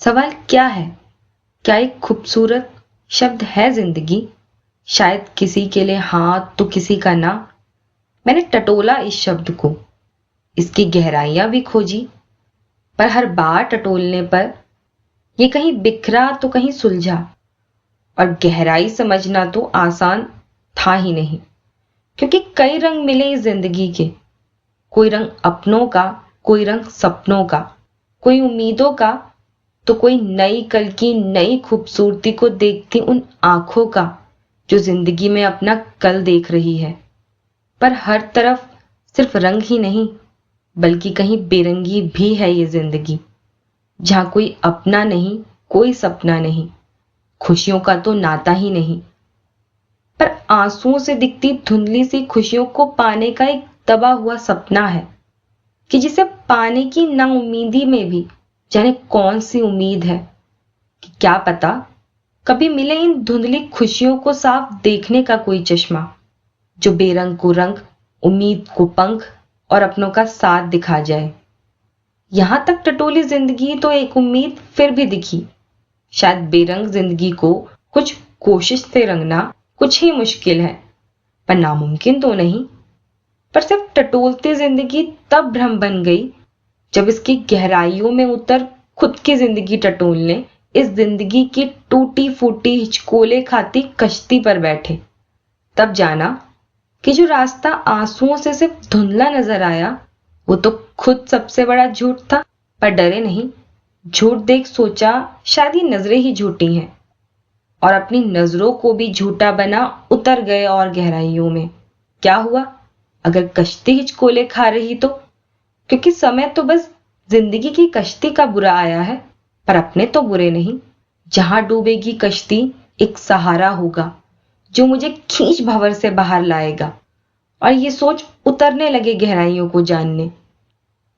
सवाल क्या है? क्या एक खूबसूरत शब्द है जिंदगी? शायद किसी के लिए हाँ तो किसी का ना। मैंने टटोला इस शब्द को, इसकी गहराइयां भी खोजी, पर हर बार टटोलने पर ये कहीं बिखरा तो कहीं सुलझा। और गहराई समझना तो आसान था ही नहीं, क्योंकि कई रंग मिले इस जिंदगी के। कोई रंग अपनों का, कोई रंग सपनों का, कोई उम्मीदों का, तो कोई नई कल की नई खूबसूरती को देखती उन आंखों का जो जिंदगी में अपना कल देख रही है। पर हर तरफ सिर्फ रंग ही नहीं, बल्कि कहीं बेरंगी भी है ये जिंदगी, जहां कोई अपना नहीं, कोई सपना नहीं, खुशियों का तो नाता ही नहीं। पर आंसुओं से दिखती धुंधली सी खुशियों को पाने का एक दबा हुआ सपना है, कि जिसे पाने की नाउम्मीदी में भी जाने कौन सी उम्मीद है, कि क्या पता कभी मिले इन धुंधली खुशियों को साफ देखने का कोई चश्मा, जो बेरंग को रंग, उम्मीद को पंख और अपनों का साथ दिखा जाए। यहां तक टटोली जिंदगी तो एक उम्मीद फिर भी दिखी। शायद बेरंग जिंदगी को कुछ कोशिश से रंगना कुछ ही मुश्किल है, पर नामुमकिन तो नहीं। पर सिर्फ टटोलती जिंदगी तब भ्रम बन गई जब इसकी गहराइयों में उतर खुद की जिंदगी टटोलने इस जिंदगी की टूटी फूटी हिचकोले खाती कश्ती पर बैठे। तब जाना कि जो रास्ता आंसुओं से सिर्फ धुंधला नजर आया, वो तो खुद सबसे बड़ा झूठ था। पर डरे नहीं, झूठ देख सोचा शायद ये नजरें ही झूठी हैं, और अपनी नजरों को भी झूठा बना उतर गए और गहराइयों में। क्या हुआ अगर कश्ती हिचकोले खा रही तो? क्योंकि समय तो बस जिंदगी की कश्ती का बुरा आया है, पर अपने तो बुरे नहीं। जहां डूबेगी कश्ती एक सहारा होगा जो मुझे खींच भंवर से बाहर लाएगा। और ये सोच उतरने लगे गहराइयों को जानने।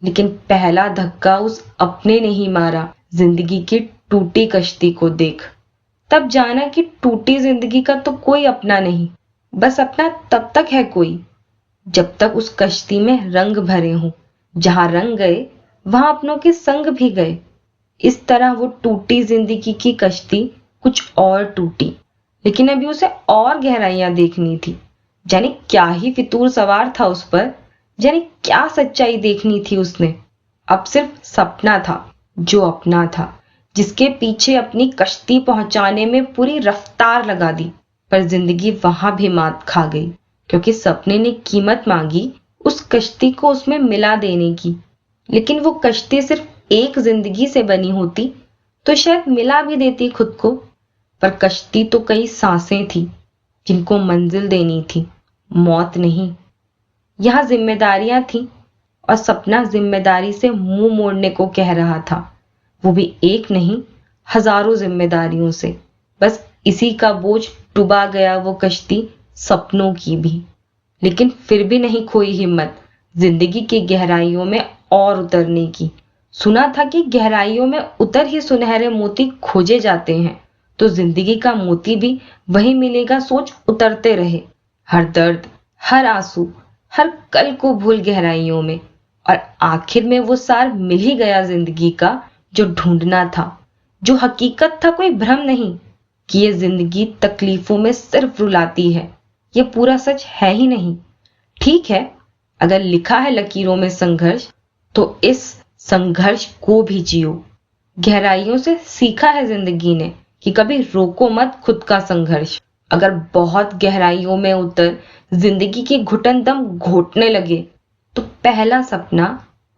लेकिन पहला धक्का उस अपने ने ही मारा जिंदगी की टूटी कश्ती को देख। तब जाना कि टूटी जिंदगी का तो कोई अपना नहीं, बस अपना तब तक है कोई जब तक उस कश्ती में रंग भरे हों। जहां रंग गए वहां अपनों के संग भी गए। इस तरह वो टूटी जिंदगी की कश्ती कुछ और टूटी, लेकिन अभी उसे और गहराइयां देखनी थी। जाने क्या ही फितूर सवार था उस पर, जाने क्या सच्चाई देखनी थी उसने। अब सिर्फ सपना था जो अपना था, जिसके पीछे अपनी कश्ती पहुंचाने में पूरी रफ्तार लगा दी। पर जिंदगी वहां भी मात खा गई, क्योंकि सपने ने कीमत मांगी उस कश्ती को उसमें मिला देने की। लेकिन वो कश्ती सिर्फ एक जिंदगी से बनी होती तो शायद मिला भी देती खुद को। पर कश्ती तो कई सांसें थी जिनको मंजिल देनी थी, मौत नहीं। यहां जिम्मेदारियां थी, और सपना जिम्मेदारी से मुंह मोड़ने को कह रहा था। वो भी एक नहीं, हजारों जिम्मेदारियों से। बस इसी का बोझ डुबा गया वो कश्ती सपनों की भी। लेकिन फिर भी नहीं खोई हिम्मत जिंदगी की गहराइयों में और उतरने की। सुना था कि गहराइयों में उतर ही सुनहरे मोती खोजे जाते हैं, तो जिंदगी का मोती भी वही मिलेगा सोच उतरते रहे। हर दर्द, हर आंसू, हर कल को भूल गहराइयों में। और आखिर में वो सार मिल ही गया जिंदगी का जो ढूंढना था, जो हकीकत था, कोई भ्रम नहीं कि ये जिंदगी तकलीफों में सिर्फ रुलाती है। ये पूरा सच है ही नहीं। ठीक है, अगर लिखा है लकीरों में संघर्ष, तो इस संघर्ष को भी जियो। गहराइयों से सीखा है जिंदगी ने कि कभी रोको मत खुद का संघर्ष। अगर बहुत गहराइयों में उतर जिंदगी की घुटन दम घोटने लगे, तो पहला सपना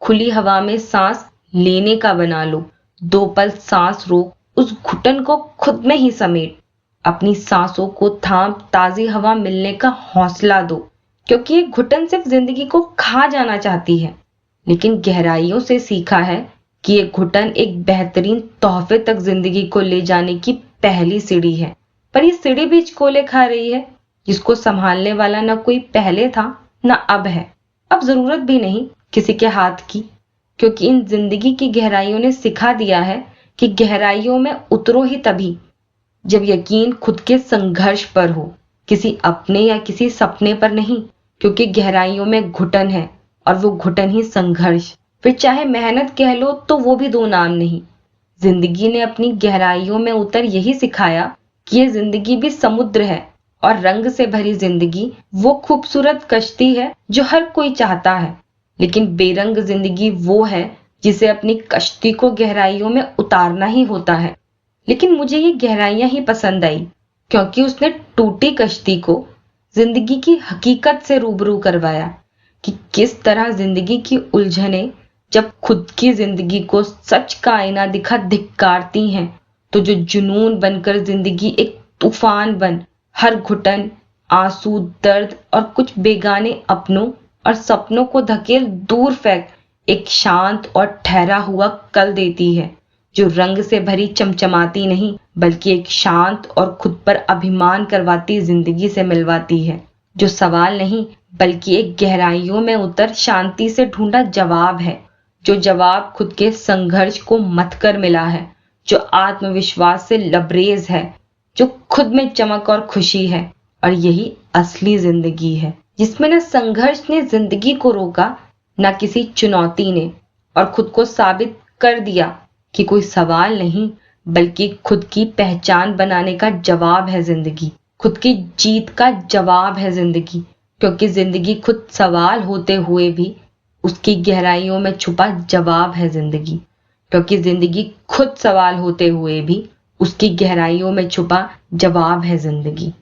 खुली हवा में सांस लेने का बना लो। 2 पल सांस रोक, उस घुटन को खुद में ही समेट। अपनी सांसों को थाम ताजी हवा मिलने का हौसला दो, क्योंकि ये घुटन सिर्फ जिंदगी को खा जाना चाहती है। लेकिन गहराइयों से सीखा है कि ये घुटन एक बेहतरीन तोहफे तक जिंदगी को ले जाने की पहली सीढ़ी है। पर ये सीढ़ी भी हिचकोले खा रही है, जिसको संभालने वाला ना कोई पहले था ना अब है। अब जरूरत भी नहीं किसी के हाथ की, क्योंकि इन जिंदगी की गहराइयों ने सिखा दिया है कि गहराइयों में उतरो ही तभी जब यकीन खुद के संघर्ष पर हो, किसी अपने या किसी सपने पर नहीं। क्योंकि गहराइयों में घुटन है, और वो घुटन ही संघर्ष। फिर चाहे मेहनत कह लो तो वो भी 2 नाम नहीं। जिंदगी ने अपनी गहराइयों में उतर यही सिखाया कि ये जिंदगी भी समुद्र है और रंग से भरी जिंदगी वो खूबसूरत कश्ती है जो हर कोई चाहता है, लेकिन बेरंग जिंदगी वो है जिसे अपनी कश्ती को गहराइयों में उतारना ही होता है। लेकिन मुझे ये गहराइयां ही पसंद आई क्योंकि उसने टूटी कश्ती को जिंदगी की हकीकत से रूबरू करवाया कि किस तरह जिंदगी की उलझने जब खुद की जिंदगी को सच का आईना दिखा धिक्कारती हैं, तो जो जुनून बनकर जिंदगी एक तूफान बन हर घुटन, आंसू, दर्द और कुछ बेगाने अपनों और सपनों को धकेल दूर फेंक एक शांत और ठहरा हुआ कल देती है, जो रंग से भरी चमचमाती नहीं बल्कि एक शांत और खुद पर अभिमान करवाती जिंदगी से मिलवाती है, जो सवाल नहीं बल्कि एक गहराइयों में उतर शांति से ढूंढा जवाब है, जो जवाब खुद के संघर्ष को मथ कर मिला है, जो आत्मविश्वास से लबरेज है, जो खुद में चमक और खुशी है। और यही असली जिंदगी है जिसमें न संघर्ष ने जिंदगी को रोका, न किसी चुनौती ने, और खुद को साबित कर दिया कि कोई सवाल नहीं बल्कि खुद की पहचान बनाने का जवाब है जिंदगी, खुद की जीत का जवाब है जिंदगी, क्योंकि जिंदगी खुद सवाल होते हुए भी उसकी गहराइयों में छुपा जवाब है जिंदगी, क्योंकि जिंदगी खुद सवाल होते हुए भी उसकी गहराइयों में छुपा जवाब है जिंदगी।